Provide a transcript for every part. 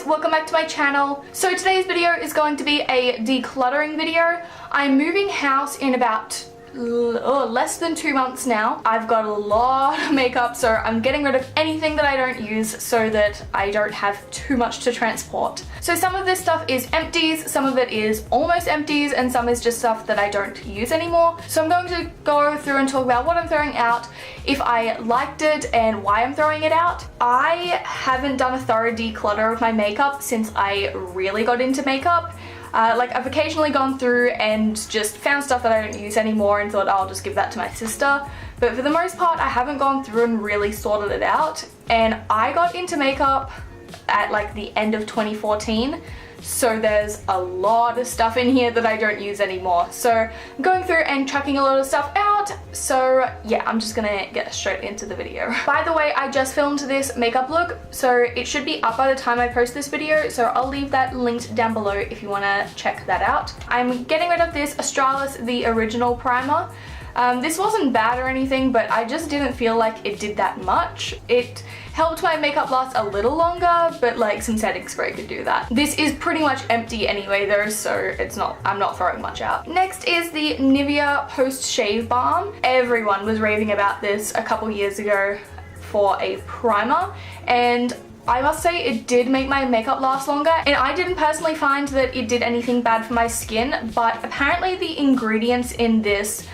welcome back to my channel. So today's video is going to be a decluttering video. I'm moving house in about less than 2 months now. I've got a lot of makeup, so I'm getting rid of anything that I don't use so that I don't have too much to transport. So some of this stuff is empties, some of it is almost empties, and some is just stuff that I don't use anymore. So I'm going to go through and talk about what I'm throwing out, if I liked it, and why I'm throwing it out. I haven't done a thorough declutter of my makeup since I really got into makeup. I've occasionally gone through and just found stuff that I don't use anymore and thought, I'll just give that to my sister. But for the most part, I haven't gone through and really sorted it out. And I got into makeup at like the end of 2014. So there's a lot of stuff in here that I don't use anymore. So I'm going through and chucking a lot of stuff out. So yeah, I'm just gonna get straight into the video. By the way, I just filmed this makeup look, so it should be up by the time I post this video. So I'll leave that linked down below if you wanna check that out. I'm getting rid of this Australis The Original Primer. This wasn't bad or anything, but I just didn't feel like it did that much. It helped my makeup last a little longer, but like some setting spray could do that. This is pretty much empty anyway though, so I'm not throwing much out. Next is the Nivea Post Shave Balm. Everyone was raving about this a couple years ago for a primer, and I must say it did make my makeup last longer, and I didn't personally find that it did anything bad for my skin, but apparently the ingredients in this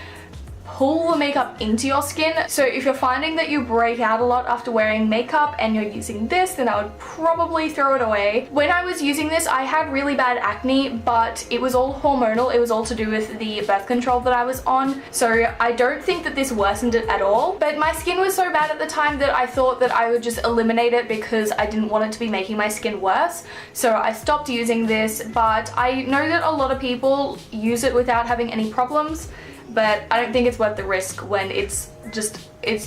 pull the makeup into your skin. So if you're finding that you break out a lot after wearing makeup and you're using this, then I would probably throw it away. When I was using this, I had really bad acne, but it was all hormonal. It was all to do with the birth control that I was on. So I don't think that this worsened it at all. But my skin was so bad at the time that I thought that I would just eliminate it because I didn't want it to be making my skin worse. So I stopped using this, but I know that a lot of people use it without having any problems. But I don't think it's worth the risk when it's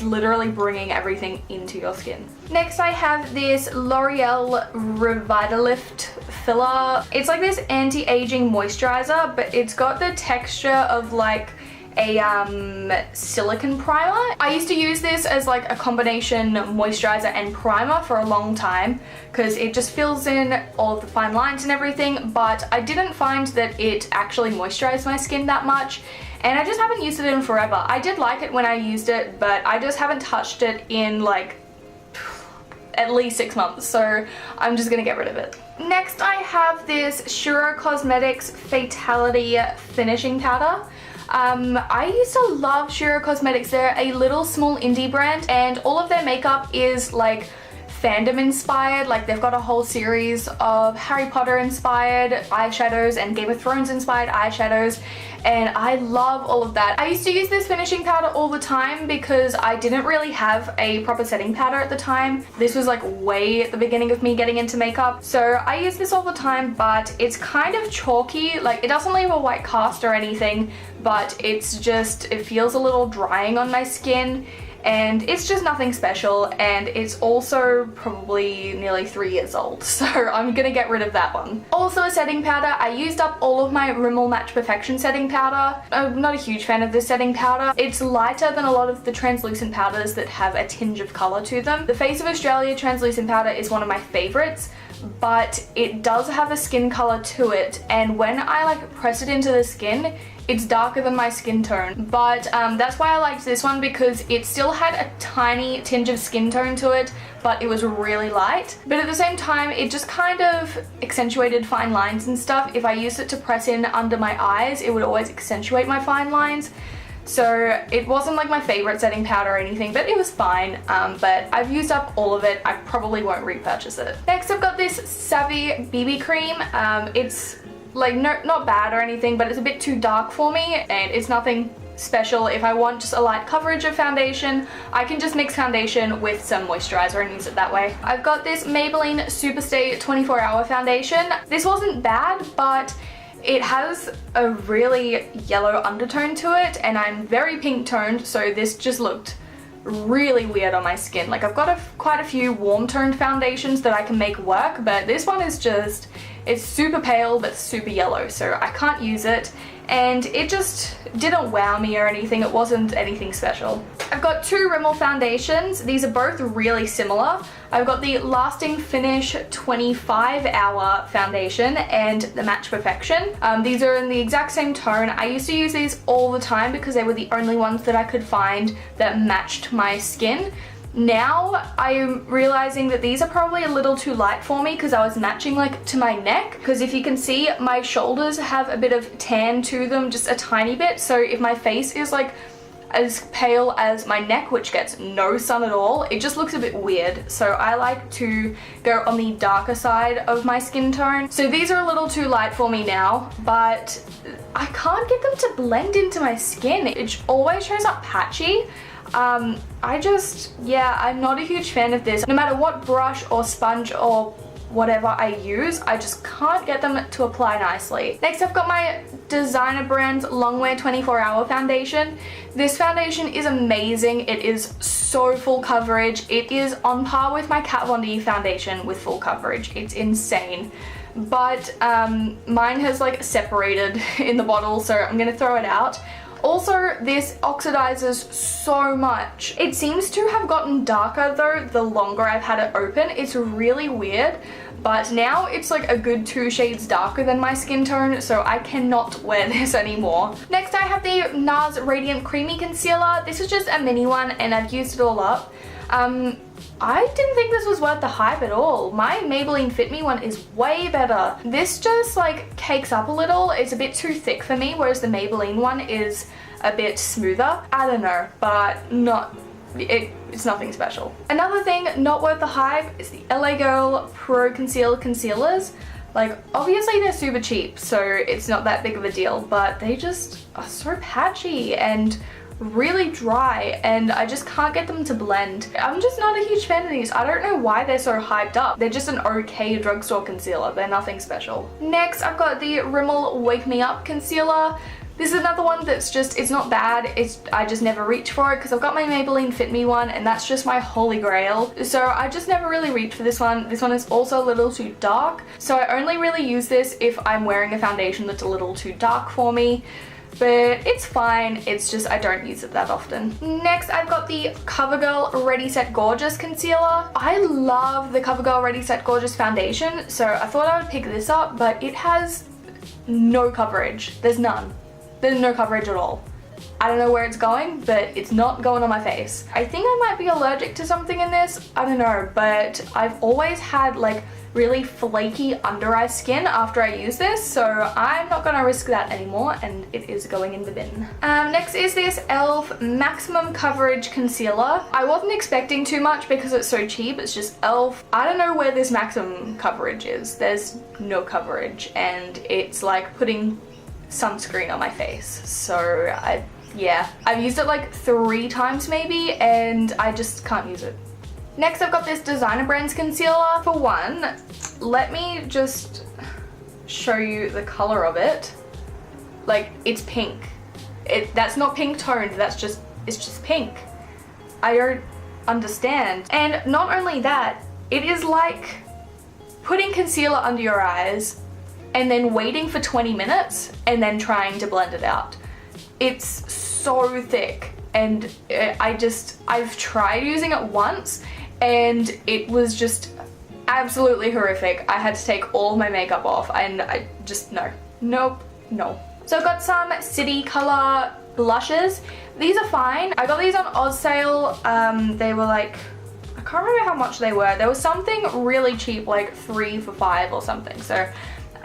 literally bringing everything into your skin. Next I have this L'Oreal Revitalift filler. It's like this anti-aging moisturizer, but it's got the texture of like a silicone primer. I used to use this as like a combination moisturizer and primer for a long time because it just fills in all of the fine lines and everything, but I didn't find that it actually moisturized my skin that much. And I just haven't used it in forever. I did like it when I used it, but I just haven't touched it in like at least 6 months, so I'm just gonna get rid of it. Next I have this Shiro Cosmetics Fatality Finishing Powder. I used to love Shiro Cosmetics. They're a little small indie brand, and all of their makeup is like fandom inspired. Like they've got a whole series of Harry Potter inspired eyeshadows and Game of Thrones inspired eyeshadows, and I love all of that. I used to use this finishing powder all the time because I didn't really have a proper setting powder at the time. This was like way at the beginning of me getting into makeup, so I use this all the time, but it's kind of chalky. Like it doesn't leave a white cast or anything, but it feels a little drying on my skin. And it's just nothing special, and it's also probably nearly 3 years old, so I'm gonna get rid of that one. Also a setting powder. I used up all of my Rimmel Match Perfection setting powder. I'm not a huge fan of this setting powder. It's lighter than a lot of the translucent powders that have a tinge of colour to them. The Face of Australia translucent powder is one of my favourites, but it does have a skin colour to it, and when I like press it into the skin, it's darker than my skin tone. But that's why I liked this one, because it still had a tiny tinge of skin tone to it, but it was really light. But at the same time, it just kind of accentuated fine lines and stuff. If I used it to press in under my eyes, it would always accentuate my fine lines. So it wasn't like my favorite setting powder or anything, but it was fine. But I've used up all of it. I probably won't repurchase it. Next I've got this Savvy BB cream. It's like not bad or anything, but it's a bit too dark for me, and it's nothing special. If I want just a light coverage of foundation, I can just mix foundation with some moisturizer and use it that way. I've got this Maybelline Superstay 24-hour foundation. This wasn't bad, but it has a really yellow undertone to it, and I'm very pink toned, so this just looked really weird on my skin. Like I've got quite a few warm toned foundations that I can make work, but this one is just, It's super pale but super yellow, so I can't use it, and it just didn't wow me or anything. It wasn't anything special. I've got two Rimmel foundations. These are both really similar. I've got the Lasting Finish 25-hour foundation and the Match Perfection. These are in the exact same tone. I used to use these all the time because they were the only ones that I could find that matched my skin. Now I am realizing that these are probably a little too light for me because I was matching like to my neck, because if you can see, my shoulders have a bit of tan to them, just a tiny bit. So if my face is like as pale as my neck, which gets no sun at all, it just looks a bit weird. So I like to go on the darker side of my skin tone. So these are a little too light for me now, but I can't get them to blend into my skin. It always shows up patchy. I'm not a huge fan of this. No matter what brush or sponge or whatever I use, I just can't get them to apply nicely. Next, I've got my designer brand's Longwear 24-hour foundation. This foundation is amazing. It is so full coverage. It is on par with my Kat Von D foundation with full coverage. It's insane. But mine has like separated in the bottle, so I'm gonna throw it out. Also, this oxidizes so much. It seems to have gotten darker though the longer I've had it open. It's really weird, but now it's like a good 2 shades darker than my skin tone, so I cannot wear this anymore. Next, I have the NARS Radiant Creamy Concealer. This is just a mini one and I've used it all up. I didn't think this was worth the hype at all. My Maybelline Fit Me one is way better. This just like cakes up a little. It's a bit too thick for me, whereas the Maybelline one is a bit smoother. I don't know, but it's nothing special. Another thing not worth the hype is the LA Girl Pro Conceal Concealers. Like, obviously they're super cheap, so it's not that big of a deal, but they just are so patchy and really dry, and I just can't get them to blend. I'm just not a huge fan of these. I don't know why they're so hyped up. They're just an okay drugstore concealer. They're nothing special. Next, I've got the Rimmel Wake Me Up Concealer. This is another one that's just, it's not bad. I just never reach for it because I've got my Maybelline Fit Me one and that's just my holy grail. So I just never really reach for this one. This one is also a little too dark. So I only really use this if I'm wearing a foundation that's a little too dark for me. But it's fine, it's just I don't use it that often. Next, I've got the CoverGirl Ready Set Gorgeous Concealer. I love the CoverGirl Ready Set Gorgeous foundation, so I thought I would pick this up, but it has no coverage. There's none. There's no coverage at all. I don't know where it's going, but it's not going on my face. I think I might be allergic to something in this. I don't know, but I've always had like really flaky under eye skin after I use this, so I'm not gonna risk that anymore, and it is going in the bin. Next is this e.l.f. Maximum Coverage Concealer. I wasn't expecting too much because it's so cheap. It's just e.l.f. I don't know where this maximum coverage is. There's no coverage, and it's like putting sunscreen on my face. So I've used it like 3 times maybe, and I just can't use it. Next, I've got this Designer Brands concealer. For one, let me just show you the color of it. Like, it's pink. That's not pink toned, it's just pink. I don't understand. And not only that, it is like putting concealer under your eyes and then waiting for 20 minutes and then trying to blend it out. It's so thick, and I've tried using it once and it was just absolutely horrific. I had to take all my makeup off and I just, no. So I've got some City Color blushes. These are fine. I got these on Oz sale. They were like, I can't remember how much they were. There was something really cheap, like 3 for $5 or something.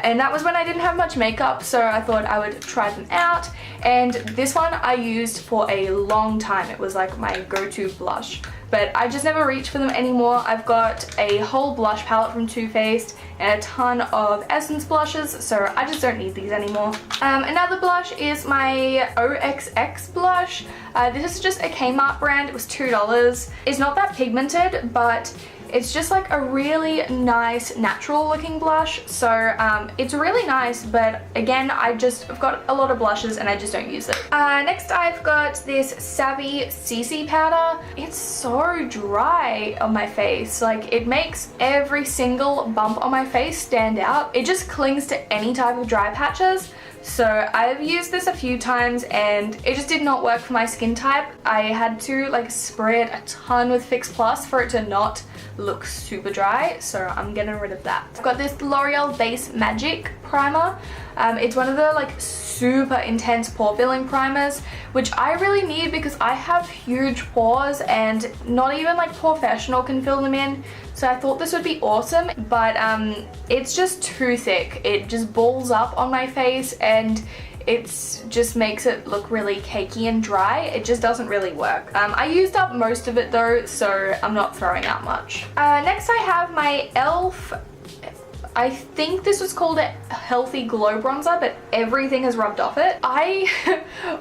And that was when I didn't have much makeup, so I thought I would try them out. And this one I used for a long time. It was like my go-to blush, but I just never reach for them anymore. I've got a whole blush palette from Too Faced and a ton of Essence blushes, so I just don't need these anymore. Another blush is my OXX blush. This is just a Kmart brand. It was $2. It's not that pigmented, but It's just like a really nice natural looking blush, so it's really nice, but again, I've got a lot of blushes and I just don't use it. Next I've got this Savvy CC powder. It's so dry on my face, like it makes every single bump on my face stand out. It just clings to any type of dry patches. So I've used this a few times and it just did not work for my skin type. I had to like spray it a ton with Fix Plus for it to not look super dry, so I'm getting rid of that. I've got this L'Oreal Base Magic primer. It's one of the like super intense pore filling primers, which I really need because I have huge pores and not even like professional can fill them in. So I thought this would be awesome, but it's just too thick. It just balls up on my face and it just makes it look really cakey and dry. It just doesn't really work. I used up most of it though, so I'm not throwing out much. Next I have my e.l.f. I think this was called a Healthy Glow Bronzer, but everything has rubbed off it.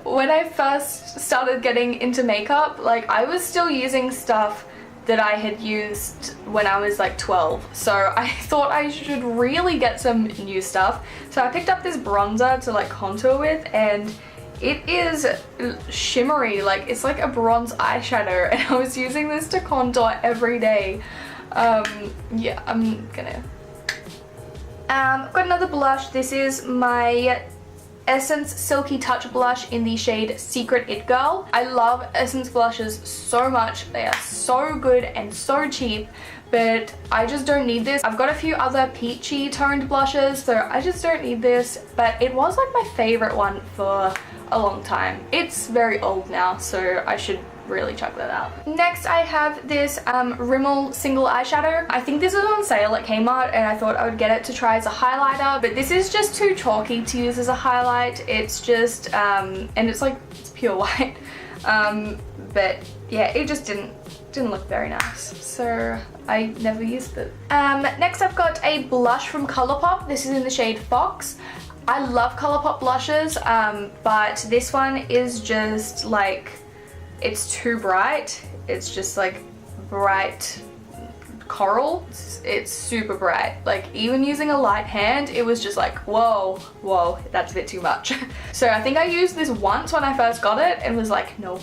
When I first started getting into makeup, like I was still using stuff that I had used when I was like 12. So I thought I should really get some new stuff. So I picked up this bronzer to like contour with, and it is shimmery, like it's like a bronze eyeshadow, and I was using this to contour every day. Yeah, I'm gonna... I've got another blush. This is my Essence Silky Touch blush in the shade Secret It Girl. I love Essence blushes so much. They are so good and so cheap, but I just don't need this. I've got a few other peachy toned blushes, so I just don't need this, but it was like my favorite one for a long time. It's very old now, so I should really check that out. Next I have this Rimmel single eyeshadow. I think this was on sale at Kmart and I thought I would get it to try as a highlighter, but this is just too chalky to use as a highlight. It's just and it's like, it's pure white, but yeah, it just didn't look very nice, so I never used it. Next I've got a blush from Colourpop. This is in the shade Fox. I love Colourpop blushes, but this one is just like, it's too bright. It's just like bright coral. It's super bright. Like even using a light hand, it was just like, whoa, that's a bit too much. So I think I used this once when I first got it and was like, no,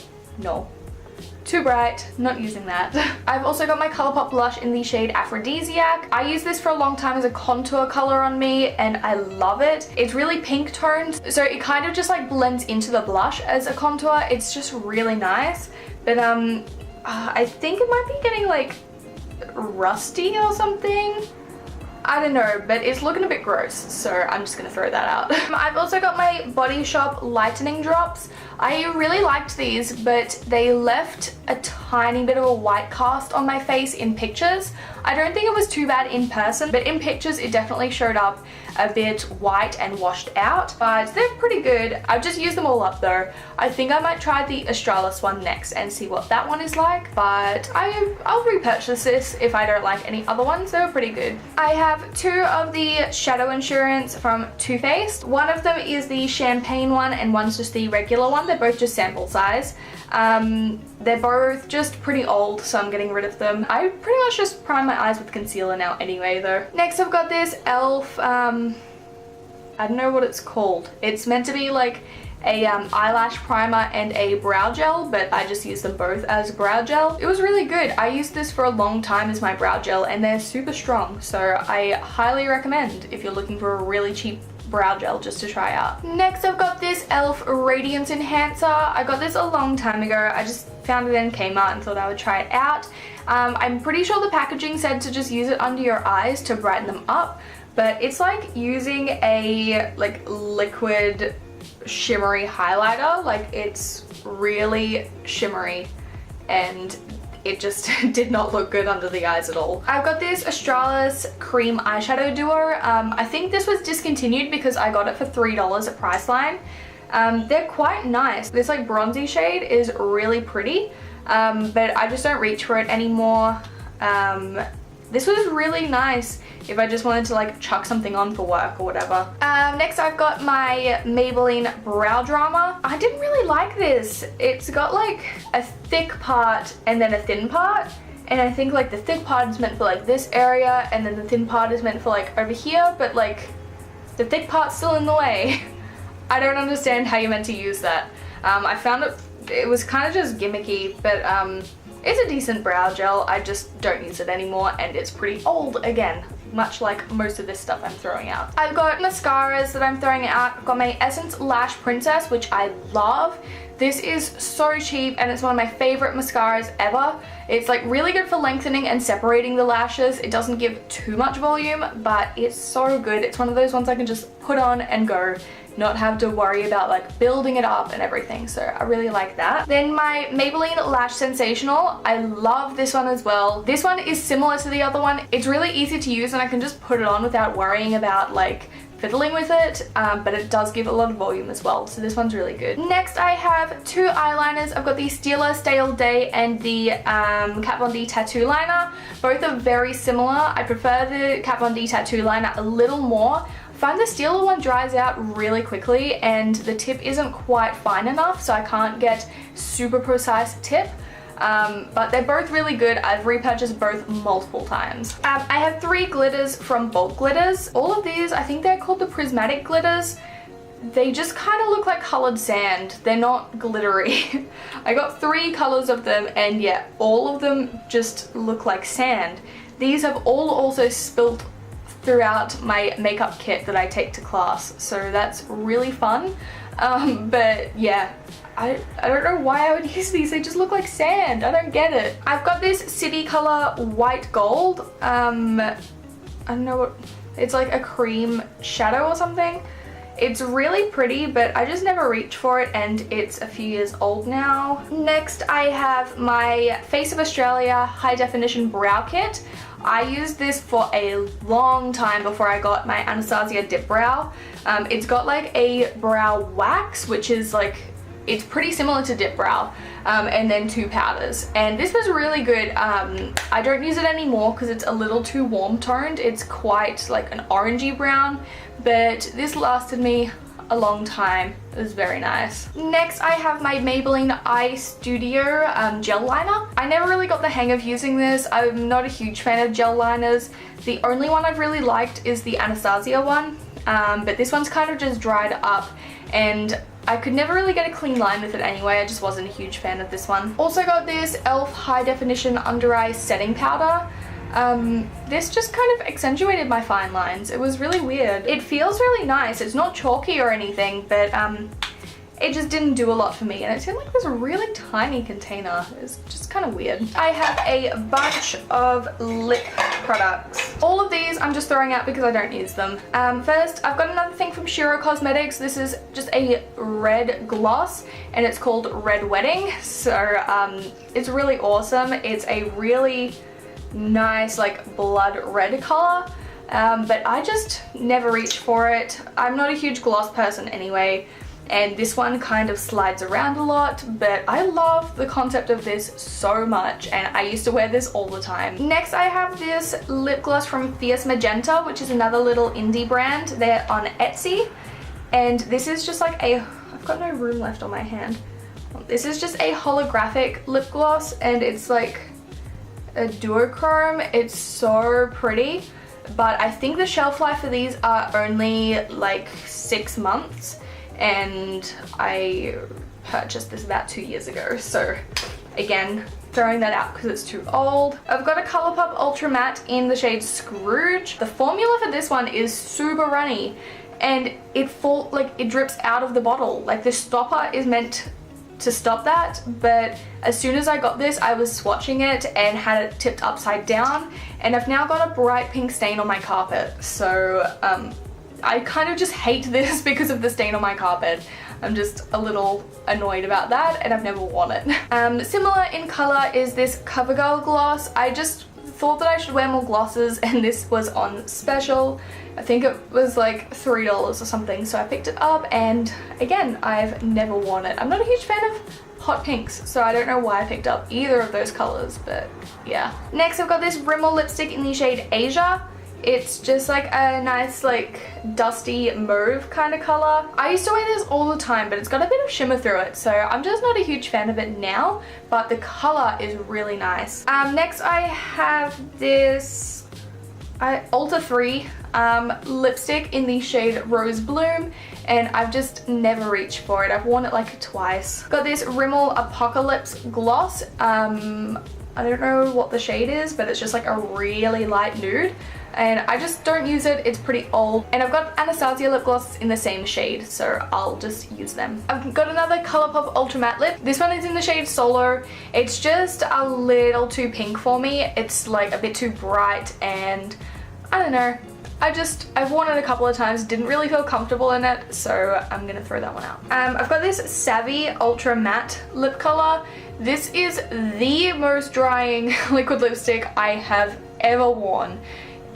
too bright, not using that. I've also got my Colourpop blush in the shade Aphrodisiac. I use this for a long time as a contour color on me and I love it. It's really pink toned, so it kind of just like blends into the blush as a contour. It's just really nice, but I think it might be getting like rusty or something. I don't know, but it's looking a bit gross, so I'm just gonna throw that out. I've also got my Body Shop lightening drops. I really liked these, but they left a tiny bit of a white cast on my face in pictures. I don't think it was too bad in person, but in pictures it definitely showed up a bit white and washed out, but they're pretty good. I've just used them all up though. I think I might try the Australis one next and see what that one is like, but I'll repurchase this if I don't like any other ones. They were pretty good. I have two of the Shadow Insurance from Too Faced. One of them is the champagne one and one's just the regular one. They're both just sample size. They're both just pretty old, so I'm getting rid of them. I pretty much just prime my eyes with concealer now anyway though. Next I've got this e.l.f. I don't know what it's called. It's meant to be like a eyelash primer and a brow gel, but I just use them both as brow gel. It was really good. I used this for a long time as my brow gel and they're super strong, so I highly recommend if you're looking for a really cheap brow gel just to try out. Next I've got this e.l.f. Radiance Enhancer. I got this a long time ago. I just found it in Kmart and thought I would try it out. I'm pretty sure the packaging said to just use it under your eyes to brighten them up, but it's like using a like liquid shimmery highlighter. Like it's really shimmery and it just did not look good under the eyes at all. I've got this Australis Cream Eyeshadow Duo. I think this was discontinued because I got it for $3 at Priceline. They're quite nice. This like bronzy shade is really pretty, but I just don't reach for it anymore. This was really nice if I just wanted to like chuck something on for work or whatever. Next I've got my Maybelline Brow Drama. I didn't really like this. It's got like a thick part and then a thin part, and I think like the thick part is meant for like this area, and then the thin part is meant for like over here, but like the thick part's still in the way. I don't understand how you're meant to use that. I found it was kind of just gimmicky, but it's a decent brow gel. I just don't use it anymore, and it's pretty old again, much like most of this stuff I'm throwing out. I've got mascaras that I'm throwing out. I've got my Essence Lash Princess, which I love. This is so cheap, and it's one of my favorite mascaras ever. It's like really good for lengthening and separating the lashes. It doesn't give too much volume, but it's so good. It's one of those ones I can just put on and go, not have to worry about like building it up and everything, so I really like that. Then my Maybelline Lash Sensational, I love this one as well. This one is similar to the other one. It's really easy to use, and I can just put it on without worrying about like fiddling with it, but it does give a lot of volume as well, so this one's really good. Next I have two eyeliners. I've got the Stila Stay All Day and the Kat Von D Tattoo Liner. Both are very similar. I prefer the Kat Von D Tattoo Liner a little more. I find the Stila one dries out really quickly, and the tip isn't quite fine enough, so I can't get super precise tip. But they're both really good. I've repurchased both multiple times. I have three glitters from Bulk Glitters. All of these, I think they're called the Prismatic Glitters. They just kind of look like colored sand. They're not glittery. I got three colors of them, and yeah, all of them just look like sand. These have all also spilt throughout my makeup kit that I take to class, so that's really fun. But yeah, I don't know why I would use these. They just look like sand. I don't get it. I've got this City Color White Gold. I don't know what, it's like a cream shadow or something. It's really pretty, but I just never reach for it, and it's a few years old now. Next I have my Face of Australia High Definition Brow Kit. I used this for a long time before I got my Anastasia Dip Brow. It's got like a brow wax, which is like, it's pretty similar to Dip Brow, and then two powders. And this was really good. I don't use it anymore because it's a little too warm toned. It's quite like an orangey brown, but this lasted me a long time. It was very nice. Next I have my Maybelline Eye Studio gel liner. I never really got the hang of using this. I'm not a huge fan of gel liners. The only one I've really liked is the Anastasia one, but this one's kind of just dried up, and I could never really get a clean line with it anyway. I just wasn't a huge fan of this one. Also got this e.l.f. High Definition Under Eye Setting Powder. This just kind of accentuated my fine lines. It was really weird. It feels really nice. It's not chalky or anything, but it just didn't do a lot for me, and it seemed like it was a really tiny container. It's just kind of weird. I have a bunch of lip products. All of these I'm just throwing out because I don't use them. First, I've got another thing from Shiro Cosmetics. This is just a red gloss, and it's called Red Wedding. So it's really awesome. It's a really nice like blood red color, but I just never reach for it. I'm not a huge gloss person anyway, and this one kind of slides around a lot, but I love the concept of this so much, and I used to wear this all the time. Next I have this lip gloss from Fierce Magenta, which is another little indie brand. They're on Etsy, and this is just like a, I've got no room left on my hand. This is just a holographic lip gloss, and it's like a duochrome. It's so pretty, but I think the shelf life for these are only like 6 months, and I purchased this about 2 years ago, so again, throwing that out because it's too old. I've got a Colourpop Ultra Matte in the shade Scrooge. The formula for this one is super runny, and it drips out of the bottle. Like, the stopper is meant to stop that, but as soon as I got this, I was swatching it and had it tipped upside down, and I've now got a bright pink stain on my carpet. So I kind of just hate this because of the stain on my carpet. I'm just a little annoyed about that, and I've never worn it. Similar in color is this CoverGirl gloss. I just thought that I should wear more glosses, and this was on special. I think it was like $3 or something, so I picked it up, and again, I've never worn it. I'm not a huge fan of hot pinks, so I don't know why I picked up either of those colors, but yeah. Next I've got this Rimmel lipstick in the shade Asia. It's just like a nice like dusty mauve kind of color. I used to wear this all the time, but it's got a bit of shimmer through it, so I'm just not a huge fan of it now, but the color is really nice. Next I have this Ulta 3 lipstick in the shade Rose Bloom, and I've just never reached for it. I've worn it like twice. Got this Rimmel Apocalypse gloss. I don't know what the shade is, but it's just like a really light nude, and I just don't use it. It's pretty old. And I've got Anastasia lip glosses in the same shade, so I'll just use them. I've got another Colourpop Ultra Matte Lip. This one is in the shade Solo. It's just a little too pink for me. It's like a bit too bright, and I don't know. I've worn it a couple of times, didn't really feel comfortable in it, so I'm gonna throw that one out. I've got this Savvy Ultra Matte lip color. This is the most drying liquid lipstick I have ever worn.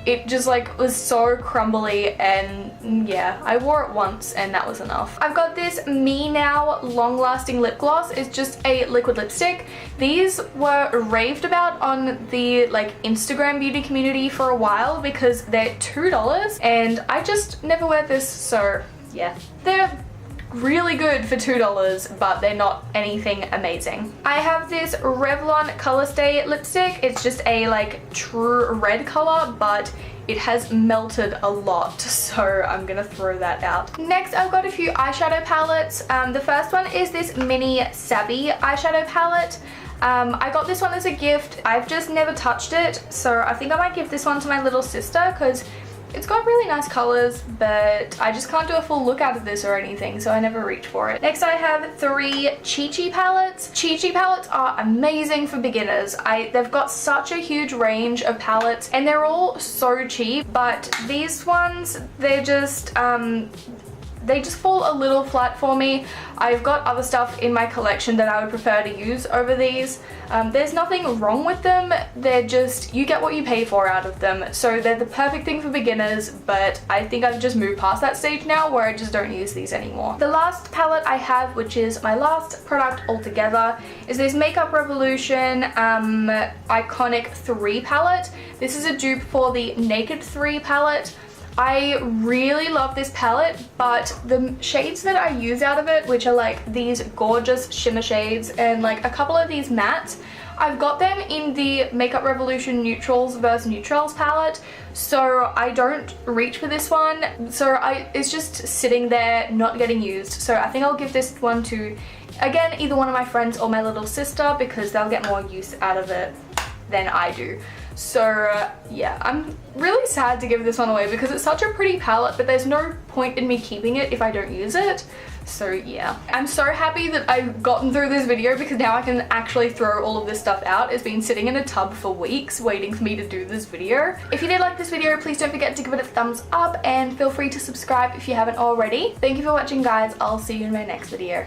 It just like was so crumbly, and yeah, I wore it once and that was enough. I've got this Me Now long lasting lip gloss. It's just a liquid lipstick. These were raved about on the like Instagram beauty community for a while because they're $2, and I just never wear this, so yeah. They're really good for $2, but they're not anything amazing. I have this Revlon Color Stay lipstick. It's just a like true red color, but it has melted a lot, so I'm gonna throw that out. Next, I've got a few eyeshadow palettes. The first one is this mini Savvy eyeshadow palette. I got this one as a gift. I've just never touched it, so I think I might give this one to my little sister because it's got really nice colors, but I just can't do a full look out of this or anything, so I never reach for it. Next I have 3 Chi Chi palettes. Chi Chi palettes are amazing for beginners. They've got such a huge range of palettes, and they're all so cheap, but these ones, they just fall a little flat for me. I've got other stuff in my collection that I would prefer to use over these. There's nothing wrong with them. They're just, you get what you pay for out of them. So they're the perfect thing for beginners, but I think I've just moved past that stage now where I just don't use these anymore. The last palette I have, which is my last product altogether, is this Makeup Revolution Iconic 3 palette. This is a dupe for the Naked 3 palette. I really love this palette, but the shades that I use out of it, which are like these gorgeous shimmer shades and like a couple of these mattes, I've got them in the Makeup Revolution Neutrals vs Neutrals palette, so I don't reach for this one. So it's just sitting there, not getting used. So I think I'll give this one to, again, either one of my friends or my little sister, because they'll get more use out of it than I do. So yeah, I'm really sad to give this one away because it's such a pretty palette, but there's no point in me keeping it if I don't use it. So yeah, I'm so happy that I've gotten through this video because now I can actually throw all of this stuff out. It's been sitting in a tub for weeks waiting for me to do this video. If you did like this video, please don't forget to give it a thumbs up and feel free to subscribe if you haven't already. Thank you for watching, guys. I'll see you in my next video.